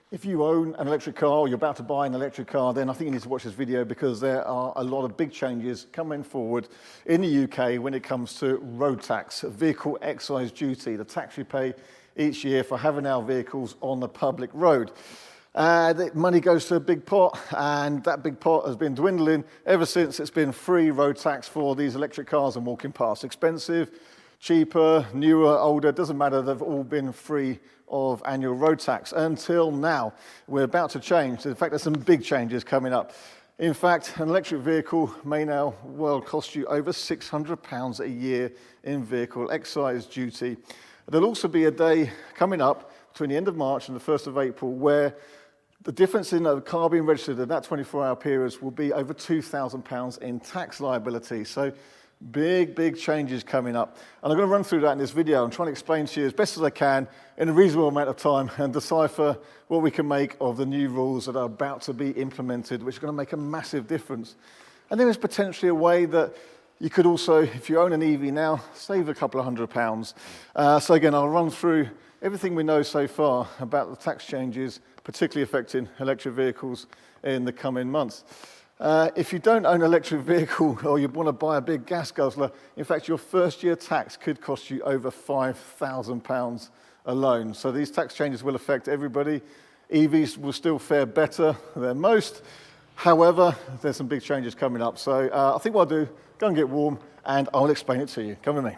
If you own an electric car or you're about to buy an electric car, then I think you need to watch this video because there are a lot of big changes coming forward in the UK when it comes to road tax, vehicle excise duty, the tax you pay each year for having our vehicles on the public road. The money goes to a big pot, and that big pot has been dwindling ever since it's been free road tax for these electric cars and walking past. Expensive, cheaper, newer, older, doesn't matter, they've all been free of annual road tax until now. We're about to change. In fact, there's some big changes coming up. In fact, an electric vehicle may now well cost you over £600 a year in vehicle excise duty. There'll also be a day coming up between the end of March and the 1st of April where the difference in a car being registered in that 24-hour period will be over £2,000 in tax liability. So big changes coming up. And I'm going to run through that in this video and try and explain to you as best as I can in a reasonable amount of time and decipher what we can make of the new rules that are about to be implemented, which are going to make a massive difference. And then there's potentially a way that you could also, if you own an EV now, save a couple of £100. So again, I'll run through everything we know so far about the tax changes, particularly affecting electric vehicles in the coming months. If you don't own an electric vehicle or you want to buy a big gas guzzler, in fact, your first year tax could cost you over £5,000 alone. So these tax changes will affect everybody. EVs will still fare better than most. However, there's some big changes coming up. So I think what I'll do, go and get warm, and I'll explain it to you. Come with me.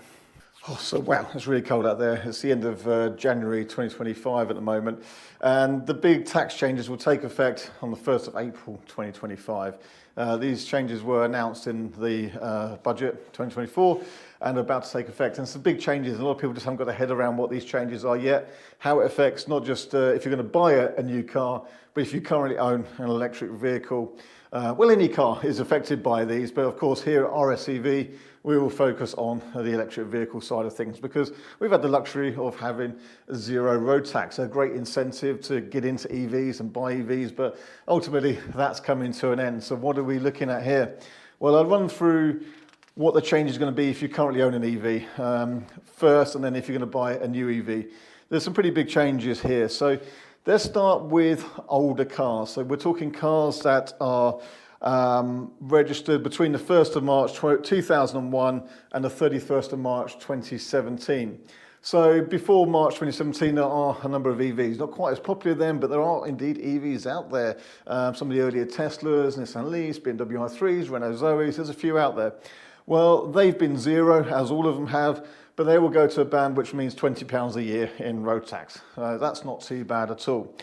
Oh, so wow, it's really cold out there. It's the end of January 2025 at the moment. And the big tax changes will take effect on the 1st of April 2025. These changes were announced in the budget 2024 and are about to take effect. And some big changes. A lot of people just haven't got their head around what these changes are yet, how it affects not just if you're going to buy a new car, but if you currently own an electric vehicle. Well, any car is affected by these, but of course here at RSEV, we will focus on the electric vehicle side of things because we've had the luxury of having zero road tax, a great incentive to get into EVs and buy EVs, but ultimately that's coming to an end. So what are we looking at here? Well, I'll run through what the change is going to be if you currently own an EV first, and then if you're going to buy a new EV. There's some pretty big changes here. So let's start with older cars. So we're talking cars that are registered between the 1st of March 2001 and the 31st of March 2017. So before March 2017, there are a number of EVs. Not quite as popular then, but there are indeed EVs out there. Some of the earlier Teslas, Nissan Leafs, BMW i3s, Renault Zoes, there's a few out there. Well, they've been zero, as all of them have, but they will go to a band which means £20 a year in road tax. That's not too bad at all.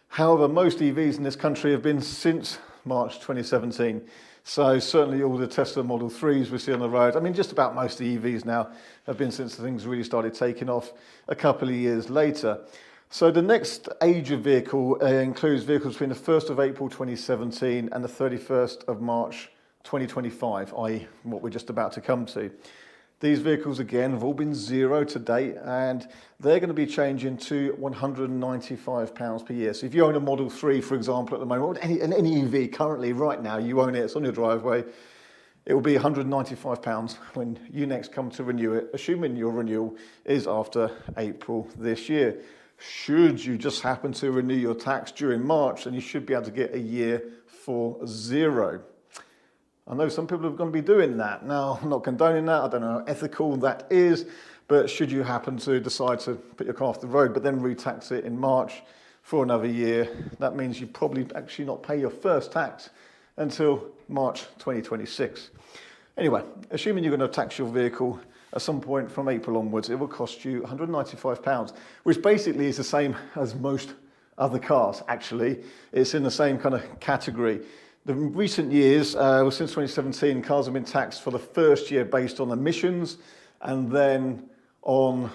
However, most EVs in this country have been since March 2017. So certainly all the Tesla Model 3s we see on the road, I mean just about most of the EVs now have been since things really started taking off a couple of years later. So the next age of vehicle includes vehicles between the 1st of April 2017 and the 31st of March 2025, i.e. what we're just about to come to. These vehicles, again, have all been zero to date, and they're going to be changing to £195 per year. So if you own a Model 3, for example, at the moment, any EV currently, right now, you own it, it's on your driveway, it will be £195 when you next come to renew it, assuming your renewal is after April this year. Should you just happen to renew your tax during March, then you should be able to get a year for zero. I know some people are going to be doing that. Now, I'm not condoning that. I don't know how ethical that is, but should you happen to decide to put your car off the road, but then re-tax it in March for another year, that means you probably actually not pay your first tax until March 2026. Anyway, assuming you're going to tax your vehicle at some point from April onwards, it will cost you £195, which basically is the same as most other cars, actually. It's in the same kind of category. The recent years, since 2017, cars have been taxed for the first year based on emissions and then on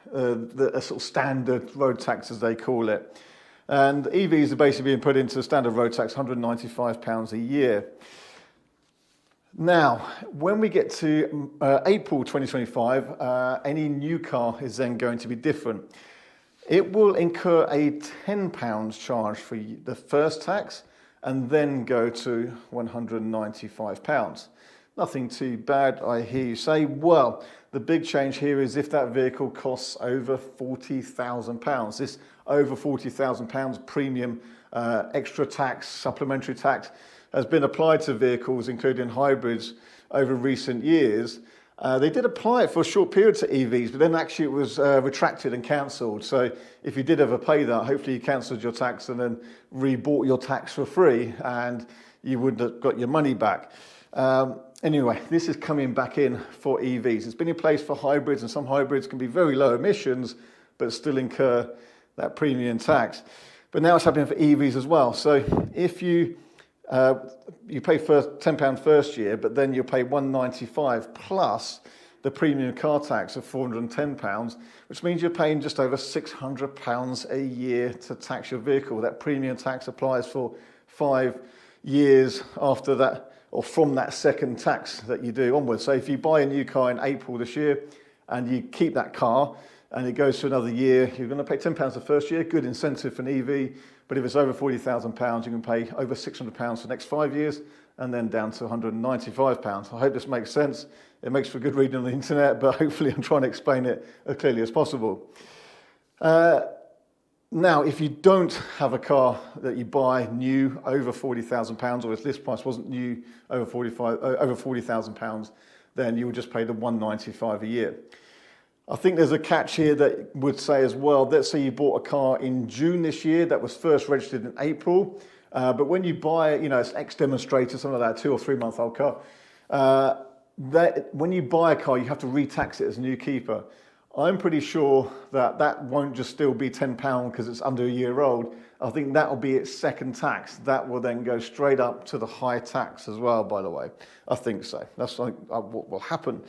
the sort of standard road tax, as they call it. And EVs are basically being put into standard road tax, £195 a year. Now, when we get to April 2025, any new car is then going to be different. It will incur a £10 charge for the first tax, and then go to £195. Nothing too bad, I hear you say. Well, The big change here is if that vehicle costs over £40,000. This over £40,000 premium extra tax, supplementary tax, has been applied to vehicles, including hybrids, over recent years. They did apply it for a short period to EVs, but then actually it was retracted and cancelled. So if you did ever pay that, hopefully you cancelled your tax and then rebought your tax for free, and you would have got your money back. Anyway, this is coming back in for EVs. It's been in place for hybrids, and some hybrids can be very low emissions, but still incur that premium tax. But now it's happening for EVs as well. So if you pay £10 first year, but then you pay £195 plus the premium car tax of £410, which means you're paying just over £600 a year to tax your vehicle. That premium tax applies for 5 years after that, or from that second tax that you do onwards. So if you buy a new car in April this year and you keep that car and it goes to another year, you're going to pay £10 the first year, good incentive for an EV. But if it's over £40,000, you can pay over £600 for the next 5 years, and then down to £195. I hope this makes sense. It makes for good reading on the internet, but hopefully I'm trying to explain it as clearly as possible. Now, if you don't have a car that you buy new over £40,000, or if list price wasn't new over £40,000, then you would just pay the £195 a year. I think there's a catch here that would say as well, let's say you bought a car in June this year that was first registered in April, but when you buy it, it's ex-demonstrator, something like that, 2 or 3 month old car, when you buy a car, you have to re-tax it as a new keeper. I'm pretty sure that that won't just still be £10 because it's under a year old. I think that will be its second tax. That will then go straight up to the high tax as well, by the way. I think so. That's what will happen.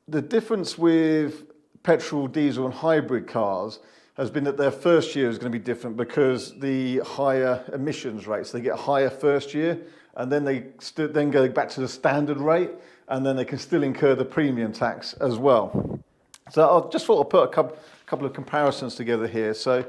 The difference with petrol, diesel and hybrid cars has been that their first year is going to be different because the higher emissions rates, they get higher first year, and then they then go back to the standard rate, and then they can still incur the premium tax as well. So I just thought I'd put a couple of comparisons together here. So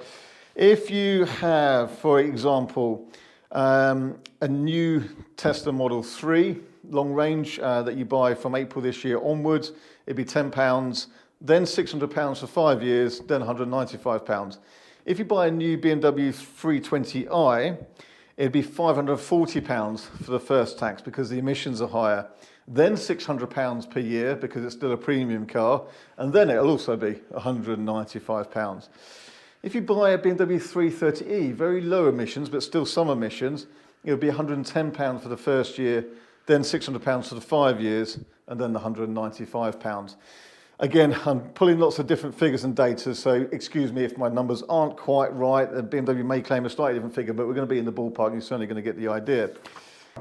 if you have, for example, a new Tesla Model 3 long range that you buy from April this year onwards, it'd be £10, then £600 for 5 years, then £195. If you buy a new BMW 320i, it'd be £540 for the first tax because the emissions are higher, then £600 per year because it's still a premium car, and then it'll also be £195. If you buy a BMW 330e, very low emissions but still some emissions, it'll be £110 for the first year, then £600 for the 5 years, and then the £195. Again, I'm pulling lots of different figures and data, so excuse me if my numbers aren't quite right. The BMW may claim a slightly different figure, but we're going to be in the ballpark. You're certainly going to get the idea.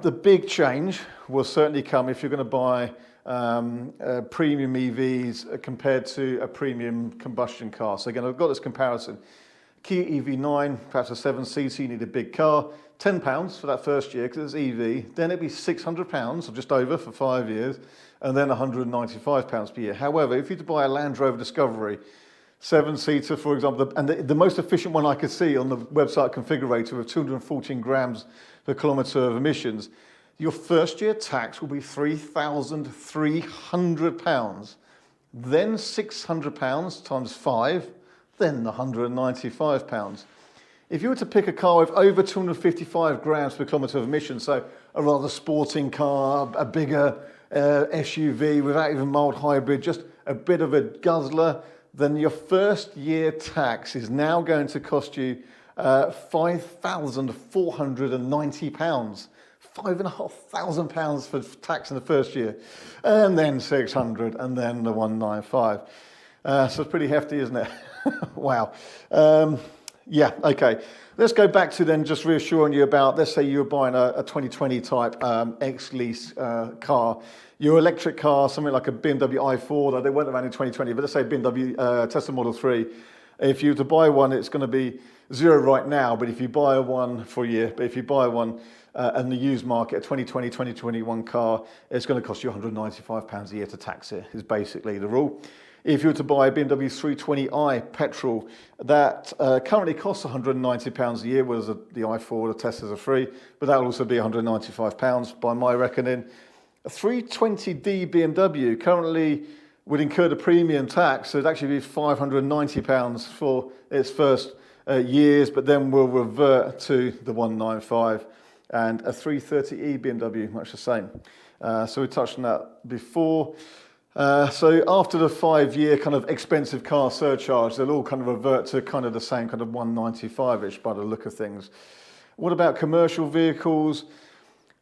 The big change will certainly come if you're going to buy premium EVs compared to a premium combustion car. So again, I've got this comparison. Kia EV9, perhaps a 7-seater, you need a big car. £10 for that first year because it's EV. Then it'd be £600, or just over, for 5 years, and then £195 per year. However, if you were to buy a Land Rover Discovery 7-seater, for example, and the most efficient one I could see on the website configurator with 214 grams per kilometre of emissions, your first year tax will be £3,300, then £600 times 5, then the £195. If you were to pick a car with over 255 grams per kilometre of emissions, so a rather sporting car, a bigger SUV without even mild hybrid, just a bit of a guzzler, then your first year tax is now going to cost you £5,490. £5,500 for tax in the first year, and then 600, and then the 195. So it's pretty hefty, isn't it? Wow. Yeah, okay. Let's go back to then just reassuring you about, let's say you were buying a 2020 type ex-lease car. Your electric car, something like a BMW i4, though they weren't around in 2020, but let's say BMW Tesla Model 3. If you were to buy one, it's going to be zero right now, but if you buy one for a year, but if you buy one in the used market, a 2020, 2021 car, it's going to cost you £195 a year to tax it, is basically the rule. If you were to buy a BMW 320i petrol, that currently costs £190 a year, whereas the i4, the Teslas are free, but that will also be £195 by my reckoning. A 320d BMW, currently would incur the premium tax. So it'd actually be £590 for its first years, but then will revert to the 195, and a 330e BMW, much the same. So we touched on that before. So after the 5-year kind of expensive car surcharge, they'll all kind of revert to kind of the same kind of 195-ish by the look of things. What about commercial vehicles?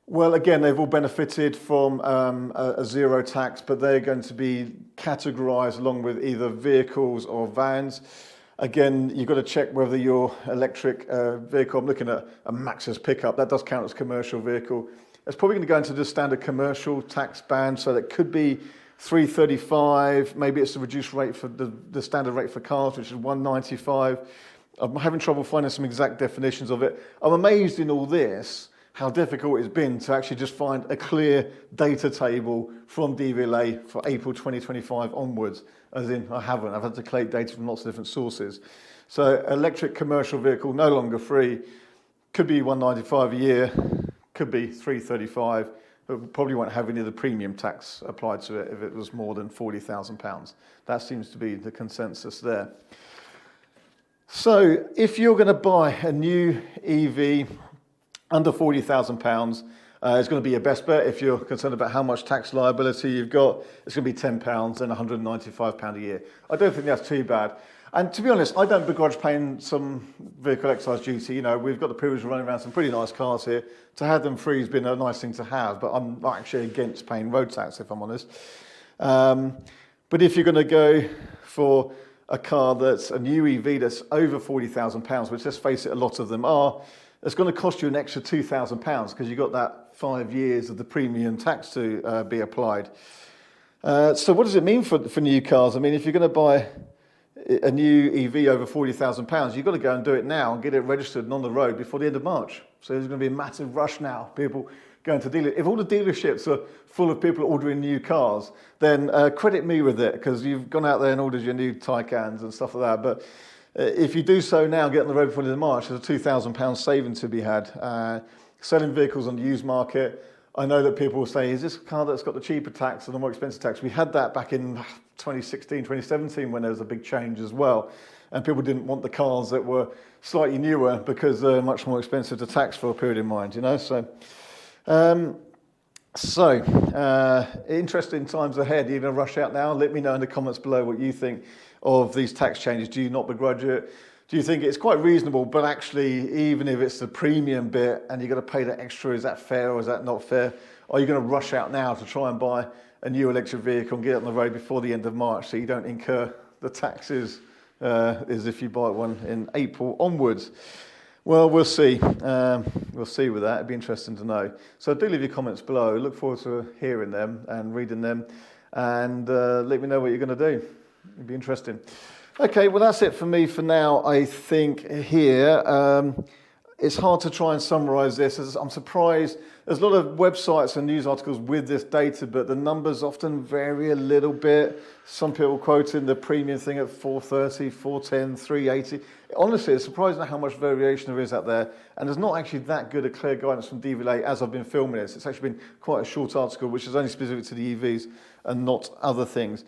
Well, again, they've all benefited from a zero tax, but they're going to be categorised along with either vehicles or vans. Again, you've got to check whether your electric vehicle, I'm looking at a Maxus pickup, that does count as commercial vehicle. It's probably going to go into the standard commercial tax band, so that could be 335, maybe it's the reduced rate for the standard rate for cars, which is 195. I'm having trouble finding some exact definitions of it. I'm amazed in all this how difficult it's been to actually just find a clear data table from DVLA for April 2025 onwards, as in I've had to collate data from lots of different sources. So electric commercial vehicle, no longer free, could be 195 a year, could be 335, but probably won't have any of the premium tax applied to it if it was more than £40,000. That seems to be the consensus there. So if you're going to buy a new EV under £40,000, it's going to be your best bet. If you're concerned about how much tax liability you've got, it's going to be £10 and £195 a year. I don't think that's too bad. And to be honest, I don't begrudge paying some vehicle excise duty. You know, we've got the privilege of running around some pretty nice cars here. To have them free has been a nice thing to have, but I'm not actually against paying road tax, if I'm honest. But if you're going to go for a car that's a new EV that's over £40,000, which let's face it, a lot of them are, it's going to cost you an extra £2,000 because you've got that 5 years of the premium tax to be applied. So what does it mean for new cars? I mean, if you're going to buy a new EV over £40,000, you've got to go and do it now and get it registered and on the road before the end of March. So there's going to be a massive rush now. People going to dealers. If all the dealerships are full of people ordering new cars, then credit me with it, because you've gone out there and ordered your new Taycans and stuff like that. But if you do so now, get on the road before the end of March, there's a £2,000 saving to be had. Selling vehicles on the used market. I know that people will say, is this a car that's got the cheaper tax and the more expensive tax? We had that back in 2016, 2017 when there was a big change as well. And people didn't want the cars that were slightly newer because they're much more expensive to tax for a period in mind, you know. So, interesting times ahead. You're going to rush out now. Let me know in the comments below what you think of these tax changes. Do you not begrudge it? Do you think it's quite reasonable, but actually, even if it's the premium bit and you've got to pay that extra, is that fair or is that not fair? Or are you going to rush out now to try and buy a new electric vehicle and get it on the road before the end of March so you don't incur the taxes as if you buy one in April onwards? Well, we'll see. We'll see with that. It'd be interesting to know. So do leave your comments below. Look forward to hearing them and reading them. And let me know what you're going to do. It'd be interesting. Okay, well, that's it for me for now, I think, here. It's hard to try and summarise this. I'm surprised. There's a lot of websites and news articles with this data, but the numbers often vary a little bit. Some people quoting the premium thing at 430, 410, 380. Honestly, it's surprising how much variation there is out there. And there's not actually that good a clear guidance from DVLA as I've been filming this. It's actually been quite a short article, which is only specific to the EVs and not other things.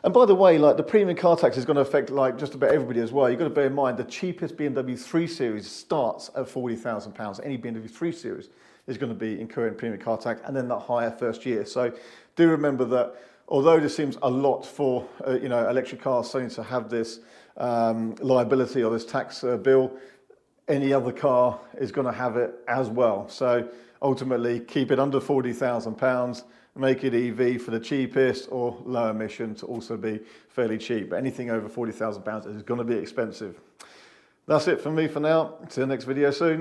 And by the way, like the premium car tax is going to affect like just about everybody as well. You've got to bear in mind the cheapest BMW 3 Series starts at £40,000. Any BMW 3 Series is going to be incurring premium car tax, and then that higher first year. So do remember that although this seems a lot for electric cars starting to have this liability or this tax bill, any other car is going to have it as well. So ultimately, keep it under £40,000. Make it EV for the cheapest, or low emission to also be fairly cheap. But anything over £40,000 is going to be expensive. That's it from me for now. See you next video soon.